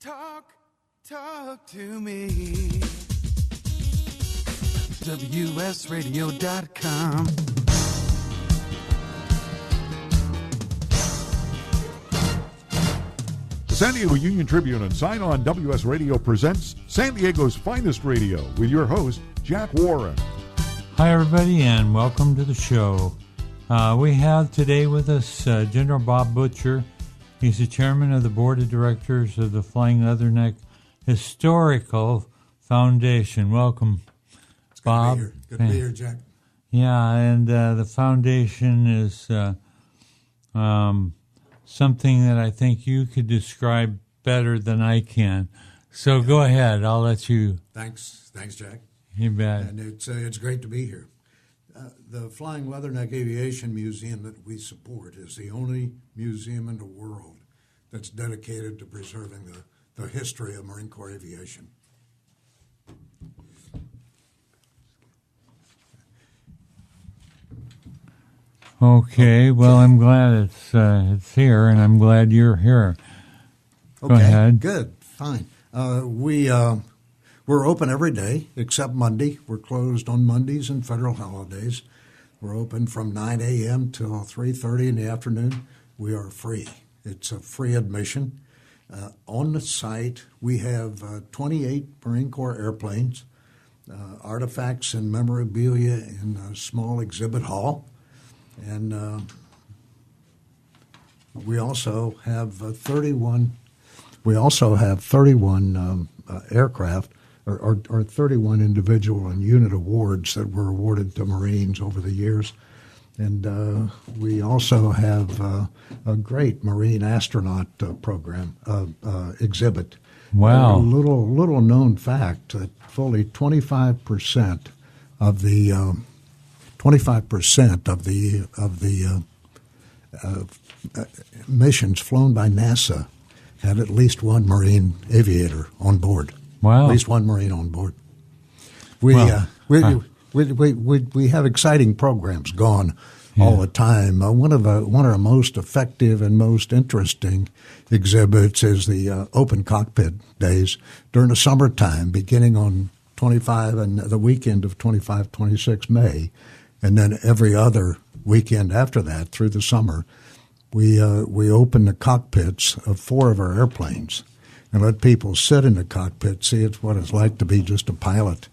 Talk to me. WSRadio.com. The San Diego Union Tribune and Sign On WS Radio presents San Diego's Finest Radio with your host, Jack Warren. Hi, everybody, and welcome to the show. We have today with us General Bob Butcher. He's the chairman of the board of directors of the Flying Leatherneck Historical Foundation. Welcome, it's Bob. Good to be here, Jack. Yeah, and the foundation is something that I think you could describe better than I can. So go ahead. I'll let you. Thanks, Jack. You bet. And it's great to be here. The Flying Leatherneck Aviation Museum that we support is the only museum in the world that's dedicated to preserving the history of Marine Corps aviation. Okay, well, I'm glad it's here, and I'm glad you're here. Okay, go ahead. Good, fine. We're open every day except Monday. We're closed on Mondays and federal holidays. We're open from 9 a.m. till 3:30 in the afternoon. We are free. It's a free admission. On the site, we have 28 Marine Corps airplanes, artifacts and memorabilia in a small exhibit hall, and we also have 31. We also have 31 aircraft, or 31 individual and unit awards that were awarded to Marines over the years. And we also have a great Marine astronaut program exhibit. Wow! A little known fact that fully 25% of the missions flown by NASA had at least one Marine aviator on board. Wow! At least one Marine on board. We have exciting programs going all the time. One of our most effective and most interesting exhibits is the open cockpit days during the summertime, beginning on 25 and the weekend of 25-26 May, and then every other weekend after that through the summer. We open the cockpits of 4 of our airplanes and let people sit in the cockpit, see what it's like to be just a pilot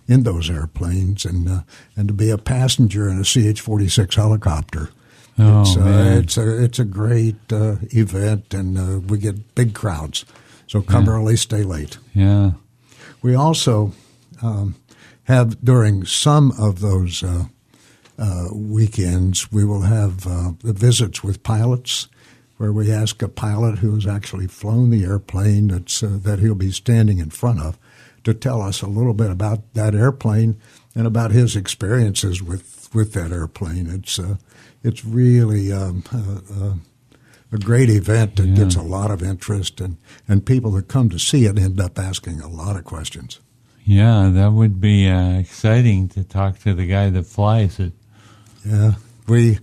in those airplanes, and to be a passenger in a CH-46 helicopter. It's a great event, and we get big crowds. So come early, stay late. Yeah. We also have, during some of those weekends, we will have the visits with pilots, where we ask a pilot who has actually flown the airplane that he'll be standing in front of to tell us a little bit about that airplane and about his experiences with that airplane. It's really a great event that gets a lot of interest, and people that come to see it end up asking a lot of questions. Yeah, that would be exciting to talk to the guy that flies it. Yeah, we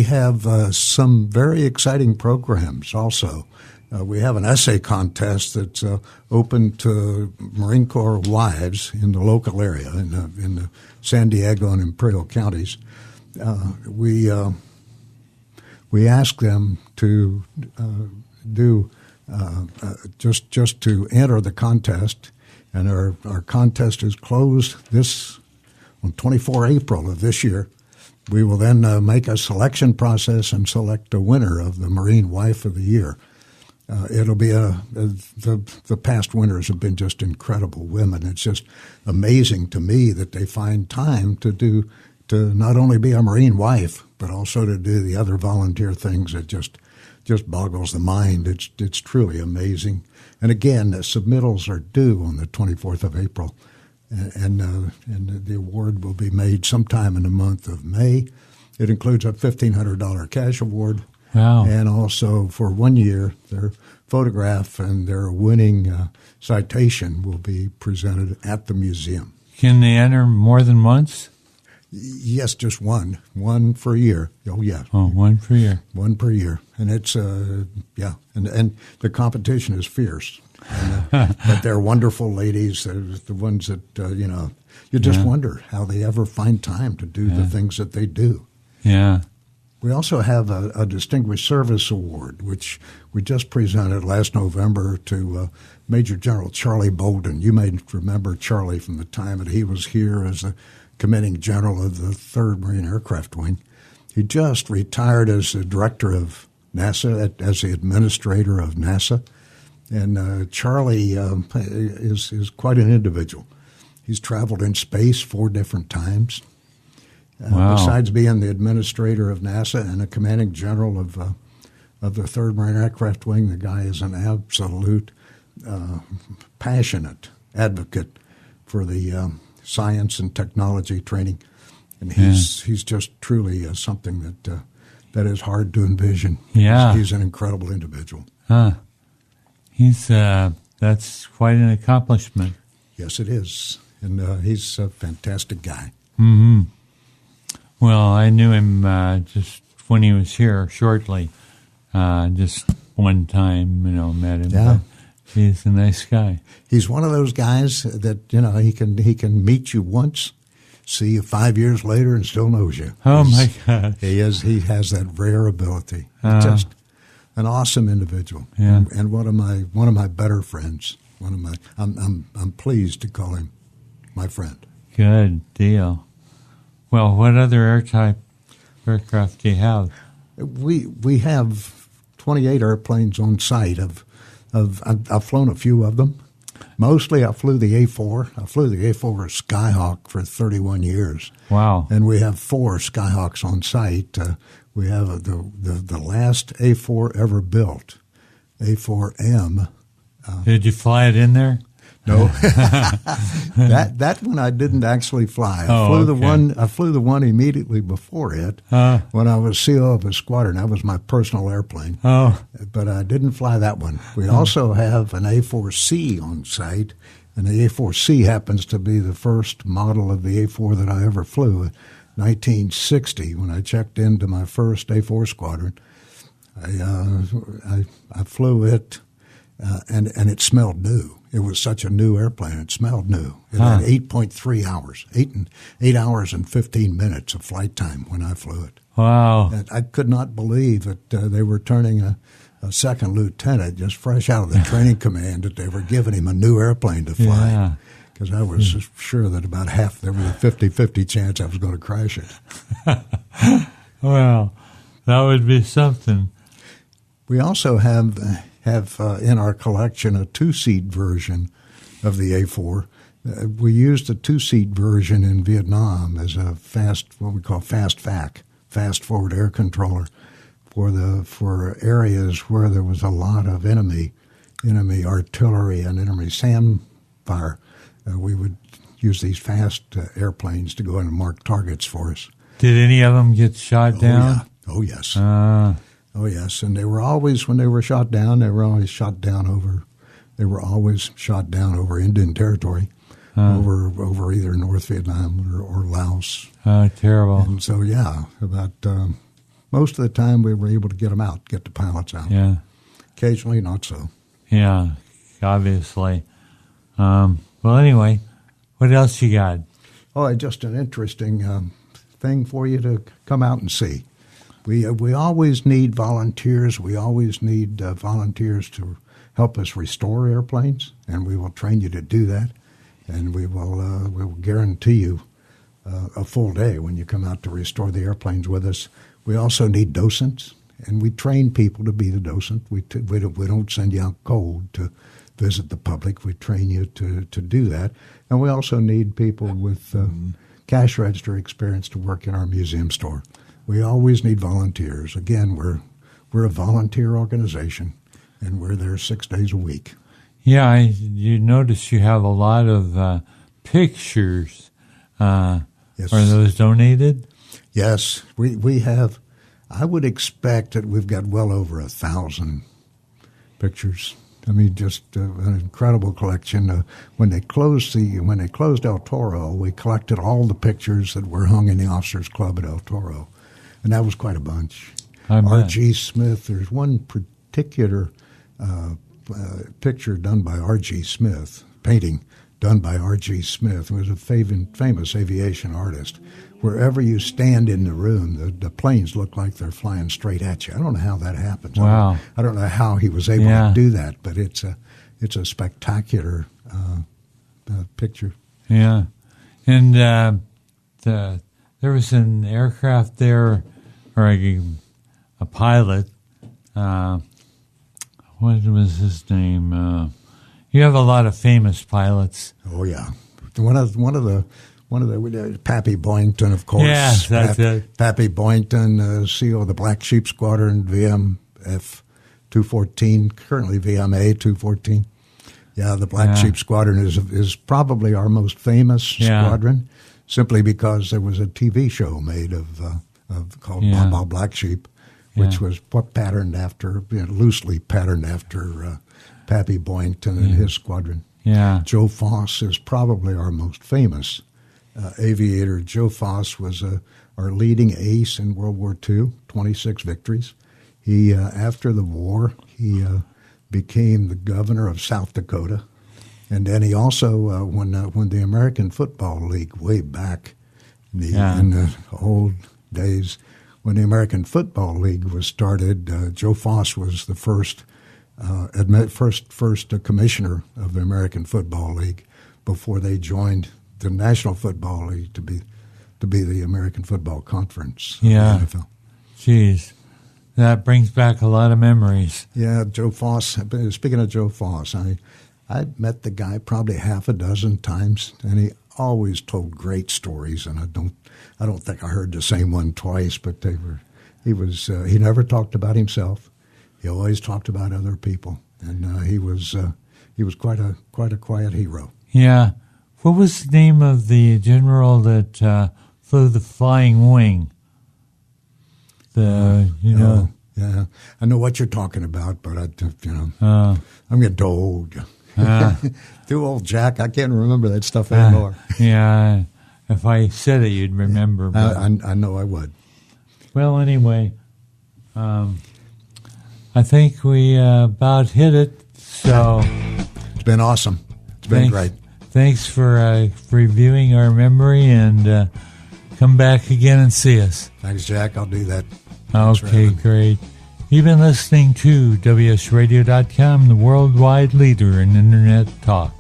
have some very exciting programs also. We have an essay contest that's open to Marine Corps wives in the local area, in the San Diego and Imperial counties. We ask them to do just to enter the contest, and our contest is closed on 24 April of this year. We will then make a selection process and select a winner of the Marine Wife of the Year. It'll be the past winners have been just incredible women. It's just amazing to me that they find time to not only be a Marine wife, but also to do the other volunteer things that just boggles the mind. It's truly amazing. And again, the submittals are due on the 24th of April, and the award will be made sometime in the month of May. It includes a $1,500 cash award. Wow. And also for 1 year, their photograph and their winning citation will be presented at the museum. Can they enter more than once? Yes, just one for a year. Oh yeah. Oh, one per year. One per year, and it's yeah, and the competition is fierce. And, but they're wonderful ladies. They're the ones that you just wonder how they ever find time to do the things that they do. Yeah. We also have a Distinguished Service Award, which we just presented last November to Major General Charlie Bolden. You may remember Charlie from the time that he was here as the commanding general of the 3rd Marine Aircraft Wing. He just retired as the director of NASA, as the administrator of NASA. And Charlie is quite an individual. He's traveled in space 4 different times. Wow. Besides being the administrator of NASA and a commanding general of the 3rd Marine Aircraft Wing, the guy is an absolute passionate advocate for the science and technology training, and he's just truly something that is hard to envision. Yeah, he's an incredible individual. He's that's quite an accomplishment. Yes, it is, and he's a fantastic guy. Mm-hmm. Well, I knew him just when he was here shortly, just one time, met him. Yeah. But he's a nice guy. He's one of those guys that, he can meet you once, see you 5 years later, and still knows you. Oh, my God. He has that rare ability. Just an awesome individual. Yeah. And one of my better friends. I'm pleased to call him my friend. Good deal. Well, what other aircraft do you have? We have 28 airplanes on site. I've flown a few of them. Mostly I flew the A4. I flew the A4 Skyhawk for 31 years. Wow. And we have 4 Skyhawks on site. We have the last A4 ever built, A4M. Did you fly it in there? No, that one I didn't actually fly. I flew the one immediately before it when I was CO of a squadron. That was my personal airplane. Oh, but I didn't fly that one. We also have an A4C on site, and the A4C happens to be the first model of the A4 that I ever flew. 1960, when I checked into my first A4 squadron, I flew it, and it smelled new. It was such a new airplane. It smelled new. It had 8.3 hours, 8 hours and 15 minutes of flight time when I flew it. Wow. And I could not believe that they were turning a second lieutenant just fresh out of the training command, that they were giving him a new airplane to fly. Yeah. Because I was sure that about half, there was a 50-50 chance I was going to crash it. Well, that would be something. We also have in our collection a 2-seat version of the A4. We used the 2-seat version in Vietnam as a what we call fast FAC, fast forward air controller, for areas where there was a lot of enemy artillery and enemy SAM fire. We would use these fast airplanes to go in and mark targets for us. Did any of them get shot down? Yeah. Oh, yes. Oh, yes. And they were always, when they were shot down, they were always shot down over Indian territory, over either North Vietnam or Laos. Terrible. And so, yeah, about most of the time we were able to get the pilots out. Yeah. Occasionally, not so. Yeah, obviously. Well, anyway, what else you got? Oh, just an interesting thing for you to come out and see. We always need volunteers. We always need volunteers to help us restore airplanes, and we will train you to do that. And we will guarantee you a full day when you come out to restore the airplanes with us. We also need docents, and we train people to be the docent. We don't send you out cold to visit the public. We train you to do that. And we also need people with cash register experience to work in our museum store. We always need volunteers. Again, we're a volunteer organization, and we're there 6 days a week. Yeah, you notice you have a lot of pictures. Yes. Are those donated? Yes, we have. I would expect that we've got well over 1,000 pictures. I mean, just an incredible collection. When they closed El Toro, we collected all the pictures that were hung in the Officers Club at El Toro, and that was quite a bunch. R.G. Smith. There's one particular picture done by R.G. Smith, painting done by R.G. Smith, who was a famous aviation artist. Wherever you stand in the room, the planes look like they're flying straight at you. I don't know how that happens. Wow. I don't know how he was able to do that, but it's a spectacular picture. Yeah. And there was an aircraft there, or a pilot. What was his name? You have a lot of famous pilots. Oh yeah, one of the Pappy Boyington, of course. Yes, that's it. Pappy Boyington, CEO of the Black Sheep Squadron, VMF 214, currently VMA 214. Yeah, the Black Sheep Squadron is probably our most famous squadron, simply because there was a TV show made called Baa Black Sheep, which was patterned after, loosely patterned after Pappy Boyington and his squadron. Yeah. Joe Foss is probably our most famous aviator. Joe Foss was our leading ace in World War II, 26 victories. He, after the war, he became the governor of South Dakota. And then he also, when the American Football League, way back in the old days, when the American Football League was started, Joe Foss was the first commissioner of the American Football League before they joined the National Football League to be the American Football Conference. Yeah. The NFL. Jeez. That brings back a lot of memories. Yeah, Joe Foss. Speaking of Joe Foss, I met the guy probably half a dozen times, and he always told great stories. And I don't think I heard the same one twice, but he never talked about himself. He always talked about other people, and he was quite a quiet hero. Yeah. What was the name of the general that flew the Flying Wing? Yeah, I know what you're talking about, but I'm getting old. Too old, Jack. I can't remember that stuff anymore. Yeah, if I said it, you'd remember. But I know I would. Well, anyway, I think we about hit it. So it's been awesome. It's been great. Thanks for reviewing our memory, and come back again and see us. Thanks, Jack. I'll do that. Okay, great. You've been listening to WSRadio.com, the worldwide leader in Internet talk.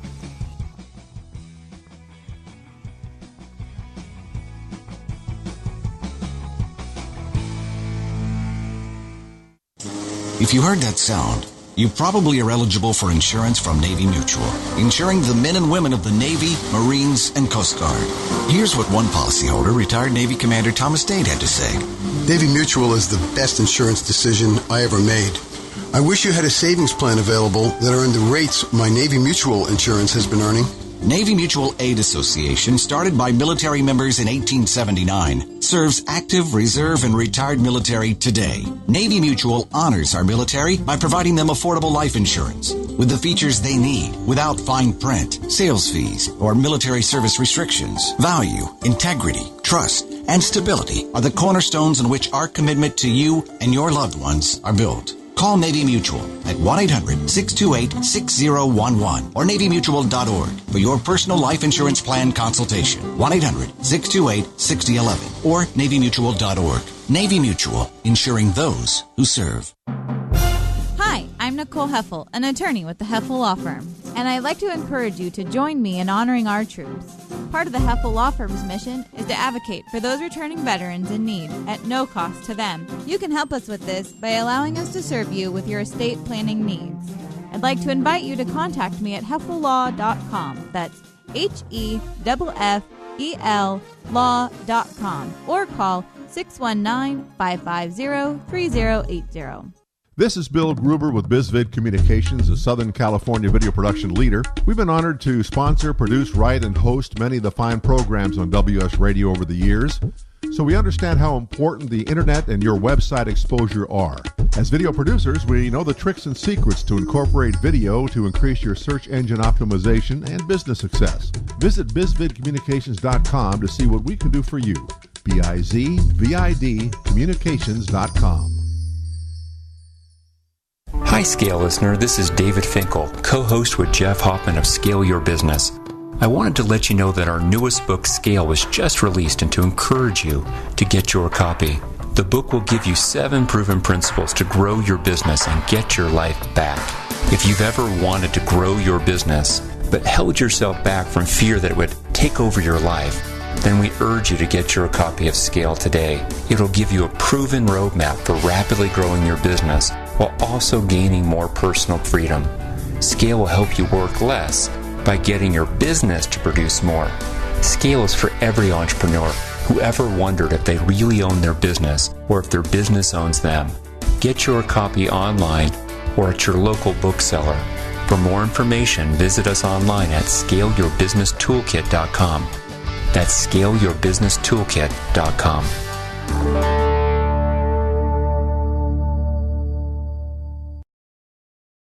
If you heard that sound, you probably are eligible for insurance from Navy Mutual, insuring the men and women of the Navy, Marines, and Coast Guard. Here's what one policyholder, retired Navy Commander Thomas Dade, had to say. Navy Mutual is the best insurance decision I ever made. I wish you had a savings plan available that earned the rates my Navy Mutual insurance has been earning. Navy Mutual Aid Association, started by military members in 1879, serves active, reserve, and retired military today. Navy Mutual honors our military by providing them affordable life insurance with the features they need without fine print, sales fees, or military service restrictions. Value, integrity, trust, and stability are the cornerstones on which our commitment to you and your loved ones are built. Call Navy Mutual at 1-800-628-6011 or NavyMutual.org for your personal life insurance plan consultation. 1-800-628-6011 or NavyMutual.org. Navy Mutual, insuring those who serve. Hi, I'm Nicole Heffel, an attorney with the Heffel Law Firm, and I'd like to encourage you to join me in honoring our troops. Part of the Heffel Law Firm's mission is to advocate for those returning veterans in need at no cost to them. You can help us with this by allowing us to serve you with your estate planning needs. I'd like to invite you to contact me at heffellaw.com. That's HEFFEL law.com, or call 619-550-3080. This is Bill Gruber with BizVid Communications, a Southern California video production leader. We've been honored to sponsor, produce, write, and host many of the fine programs on WS Radio over the years. so we understand how important the internet and your website exposure are. As video producers, we know the tricks and secrets to incorporate video to increase your search engine optimization and business success. Visit bizvidcommunications.com to see what we can do for you. BIZVID communications.com. Hi, Scale listener. This is David Finkel, co-host with Jeff Hoffman of Scale Your Business. I wanted to let you know that our newest book, Scale, was just released and to encourage you to get your copy. The book will give you 7 proven principles to grow your business and get your life back. If you've ever wanted to grow your business, but held yourself back from fear that it would take over your life, then we urge you to get your copy of Scale today. It'll give you a proven roadmap for rapidly growing your business while also gaining more personal freedom. Scale will help you work less by getting your business to produce more. Scale is for every entrepreneur who ever wondered if they really own their business or if their business owns them. Get your copy online or at your local bookseller. For more information, visit us online at scaleyourbusinesstoolkit.com. That's scaleyourbusinesstoolkit.com.